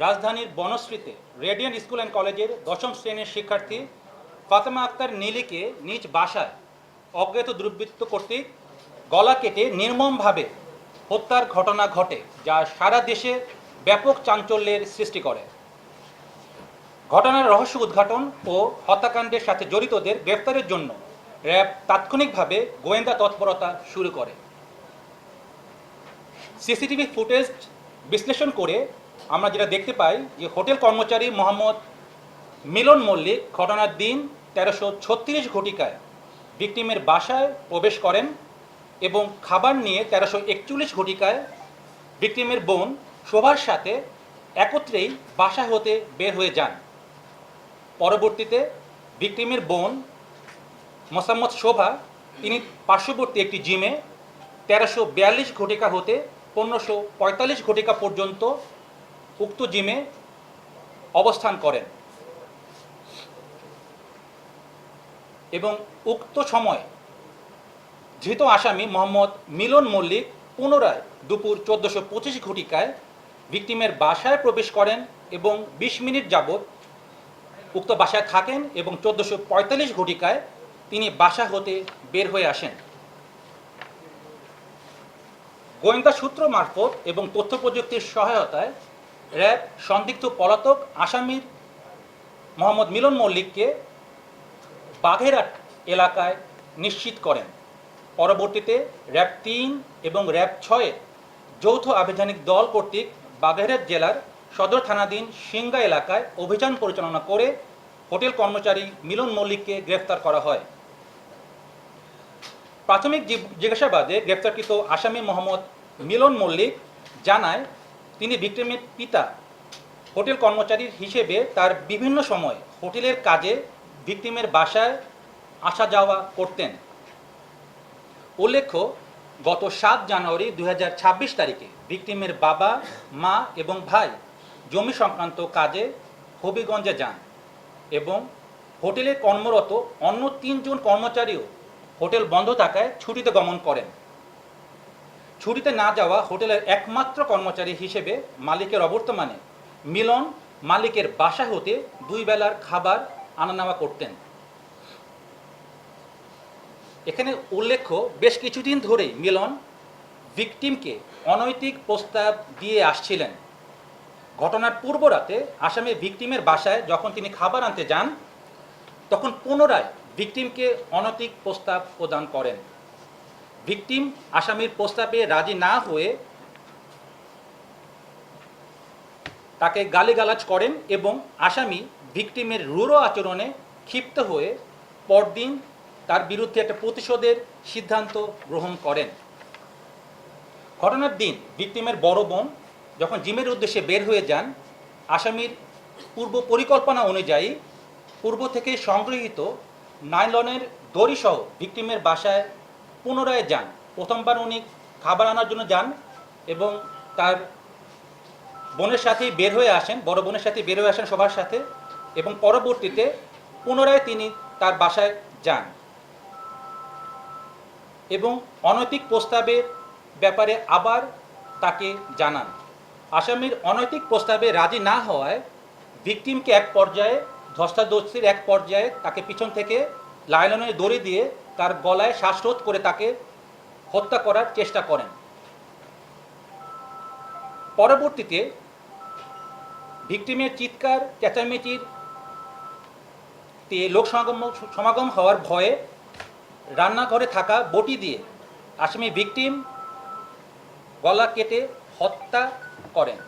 রাজধানীর বনশ্রীতে radiant school and কলেজের দশম শ্রেণীর শিক্ষার্থী ফাতেমা আক্তার নীলিকে নিজ বাসায় অজ্ঞাত দুর্বৃত্ত কর্তৃক গলা কেটে নির্মমভাবে হত্যার ঘটনা ঘটে, যা সারা দেশে ব্যাপক চাঞ্চল্যের সৃষ্টি করে। ঘটনার রহস্য উদ্ঘাটন ও হত্যাকাণ্ডের সাথে জড়িতদের গ্রেফতারের জন্য র্যাব তাৎক্ষণিকভাবে গোয়েন্দা তৎপরতা শুরু করে। সিসিটিভি ফুটেজ বিশ্লেষণ করে আমরা যেটা দেখতে পাই যে হোটেল কর্মচারী মোহাম্মদ মিলন মল্লিক ঘটনার দিন 1336 ঘটিকায় ভিকটিমের বাসায় প্রবেশ করেন এবং খাবার নিয়ে 1341 ঘটিকায় ভিকটিমের বোন শোভার সাথে একত্রেই বাসা হতে বের হয়ে যান। পরবর্তীতে ভিকটিমের বোন মোসাম্মদ শোভা তিনি পার্শ্ববর্তী একটি জিমে 1342 ঘটিকা হতে 1545 ঘটিকা পর্যন্ত উক্ত জিমে অবস্থান করেন এবং উক্ত সময় ধৃত আসামি মোহাম্মদ মিলন মল্লিক পুনরায় দুপুর 1425 ঘটিকায় ভিকটিমের বাসায় প্রবেশ করেন এবং 20 মিনিট যাবৎ উক্ত বাসায় থাকেন এবং 1445 ঘটিকায় তিনি বাসা হতে বের হয়ে আসেন। গোয়েন্দা সূত্র মারফত এবং তথ্য প্রযুক্তির সহায়তায় র্যাব সন্দিগ্ধ পলাতক আসামির মোহাম্মদ মিলন মল্লিককে বাঘেরহাট এলাকায় নিশ্চিত করেন। পরবর্তীতে র্যাব 3 এবং র্যাব 6 যৌথ আভিযানিক দল কর্তৃক বাগেরহাট জেলার সদর থানাধীন সিংগা এলাকায় অভিযান পরিচালনা করে হোটেল কর্মচারী মিলন মল্লিককে গ্রেফতার করা হয়। প্রাথমিক জিজ্ঞাসাবাদে গ্রেফতারকৃত আসামি মোহাম্মদ মিলন মল্লিক জানায় তিনি ভিকটিমের পিতা হোটেল কর্মচারী হিসেবে তার বিভিন্ন সময় হোটেলের কাজে ভিকটিমের বাসায় আসা যাওয়া করতেন। উল্লেখ্য, গত 7 জানুয়ারি 2026 তারিখে ভিকটিমের বাবা, মা এবং ভাই জমি সংক্রান্ত কাজে হবিগঞ্জে যান এবং হোটেলে কর্মরত অন্য 3 জন কর্মচারীও হোটেল বন্ধ থাকায় ছুটিতে গমন করেন। ছুটিতে না যাওয়া হোটেলের একমাত্র কর্মচারী হিসেবে মালিকের অবর্তমানে মিলন মালিকের বাসা হতে 2 বেলার খাবার আনা নেওয়া করতেন। এখানে উল্লেখ্য, বেশ কিছুদিন ধরেই মিলন ভিকটিমকে অনৈতিক প্রস্তাব দিয়ে আসছিলেন। ঘটনার পূর্ব রাতে আসামি ভিকটিমের বাসায় যখন তিনি খাবার আনতে যান, তখন পুনরায় ভিকটিমকে অনৈতিক প্রস্তাব প্রদান করেন। ভিকটিম আসামির প্রস্তাবে রাজি না হয়ে তাকে গালিগালাজ করেন এবং আসামি ভিকটিমের রূঢ় আচরণে ক্ষিপ্ত হয়ে পরদিন তার বিরুদ্ধে একটা প্রতিশোধের সিদ্ধান্ত গ্রহণ করেন। ঘটনার দিন ভিকটিমের বড় বোন যখন জিমের উদ্দেশ্যে বের হয়ে যান, আসামির পূর্ব পরিকল্পনা অনুযায়ী পূর্ব থেকে সংগৃহীত নাইলনের দড়িসহ ভিকটিমের বাসায় পুনরায় যান। প্রথমবার উনি খাবার আনার জন্য যান এবং তার বোনের সাথেই বের হয়ে আসেন, বড় বোনের সাথে বের হয়ে আসেন সবার সাথে, এবং পরবর্তীতে পুনরায় তিনি তার বাসায় যান এবং অনৈতিক প্রস্তাবের ব্যাপারে আবার তাকে জানান। আসামির অনৈতিক প্রস্তাবে রাজি না হওয়ায় ভিকটিমকে এক পর্যায়ে ধস্তাধস্তির এক পর্যায়ে তাকে পিছন থেকে লাইলনের দড়ি দিয়ে তার গলায় শ্বাসরোধ করে তাকে হত্যা করার চেষ্টা করেন। পরবর্তীতে ভিকটিমের চিৎকার চেঁচামেচির লোক সমাগম হওয়ার ভয়ে রান্নাঘরে থাকা বটি দিয়ে আসামি ভিকটিম গলা কেটে হত্যা করেন।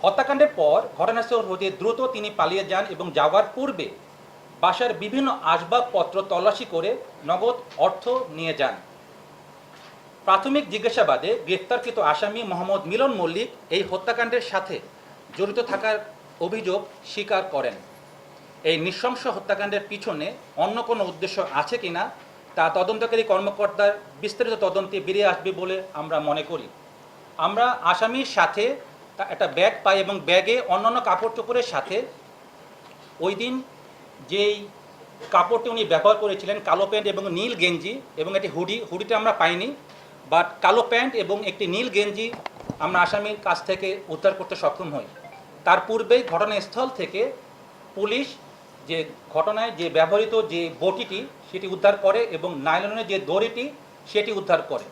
হত্যাকাণ্ডের পর ঘটনাস্থল হতে দ্রুত তিনি পালিয়ে যান এবং যাওয়ার পূর্বে বাসার বিভিন্ন আসবাবপত্র তল্লাশি করে নগদ অর্থ নিয়ে যান। প্রাথমিক জিজ্ঞাসাবাদে গ্রেফতারকৃত আসামি মোহাম্মদ মিলন মল্লিক এই হত্যাকাণ্ডের সাথে জড়িত থাকার অভিযোগ স্বীকার করেন। এই নৃশংস হত্যাকাণ্ডের পিছনে অন্য কোনো উদ্দেশ্য আছে কিনা তা তদন্তকারী কর্মকর্তার বিস্তারিত তদন্তে বেরিয়ে আসবে বলে আমরা মনে করি। আমরা আসামির সাথে একটা ব্যাগ পাই এবং ব্যাগে অন্যান্য কাপড় চোপড়ের সাথে ওই দিন যেই কাপড়টি উনি ব্যবহার করেছিলেন, কালো প্যান্ট এবং নীল গেঞ্জি এবং একটি হুডিটা আমরা পাইনি, বাট কালো প্যান্ট এবং একটি নীল গেঞ্জি আমরা আসামির কাছ থেকে উদ্ধার করতে সক্ষম হই। তার পূর্বেই ঘটনাস্থল থেকে পুলিশ যে ঘটনায় যে ব্যবহৃত যে বটিটি সেটি উদ্ধার করে এবং নাইলনের যে দড়িটি সেটি উদ্ধার করে।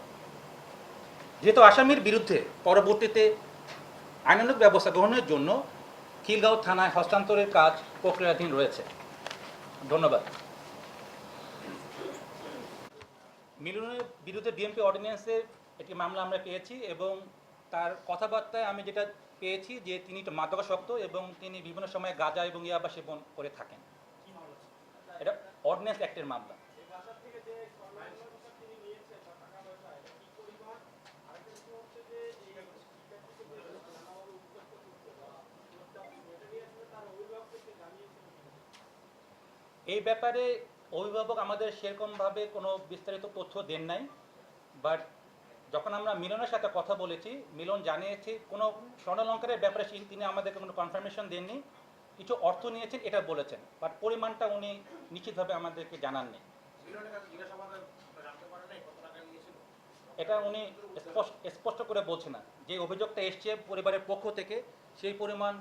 যেহেতু আসামির বিরুদ্ধে পরবর্তীতে আইনানুগ ব্যবস্থা গ্রহণের জন্য খিলগাঁও থানায় হস্তান্তরের কাজ প্রক্রিয়াধীন রয়েছে। ধন্যবাদ। মিলনের বিরুদ্ধে ডিএমপি অর্ডিন্যান্সের একটি মামলা আমরা পেয়েছি এবং তার কথাবার্তায় আমি যেটা পেয়েছি যে তিনি একটু মাদকাসক্ত এবং তিনি বিভিন্ন সময় গাঁজা এবং ইয়াবা সেবন করে থাকেন। এটা অর্ডিন্যান্স অ্যাক্টের মামলা। এই ব্যাপারে অভিভাবক আমাদের সেরকমভাবে কোনো বিস্তারিত তথ্য দেন নাই, বাট যখন আমরা মিলনের সাথে কথা বলেছি মিলন জানিয়েছি কোনো স্বর্ণালঙ্কারের ব্যাপারে তিনি আমাদেরকে কোনো কনফার্মেশন দেননি, কিছু অর্থ নিয়েছেন এটা বলেছেন, বাট পরিমাণটা উনি নিশ্চিতভাবে আমাদেরকে জানাননি। এটা উনি স্পষ্ট করে বলছে না। যে অভিযোগটা এসছে পরিবারের পক্ষ থেকে সেই পরিমাণ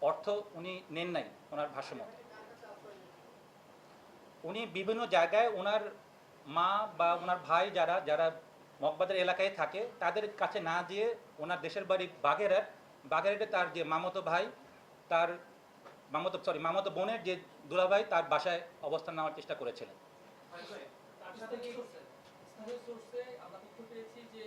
অর্থ উনি নেন নাই ওনার ভাষ্যমতে। উনি বিভিন্ন জায়গায় ওনার মা বা ওনার ভাই যারা যারা মগবাজার এলাকায় থাকে তাদের কাছে না দিয়ে ওনার দেশের বাড়ি বাগেরহাটে তার যে মামাতো বোনের যে দুলাভাই তার বাসায় অবস্থান নেওয়ার চেষ্টা করেছিলেন। স্থানীয় সোর্সে আমরা তথ্য পেয়েছি যে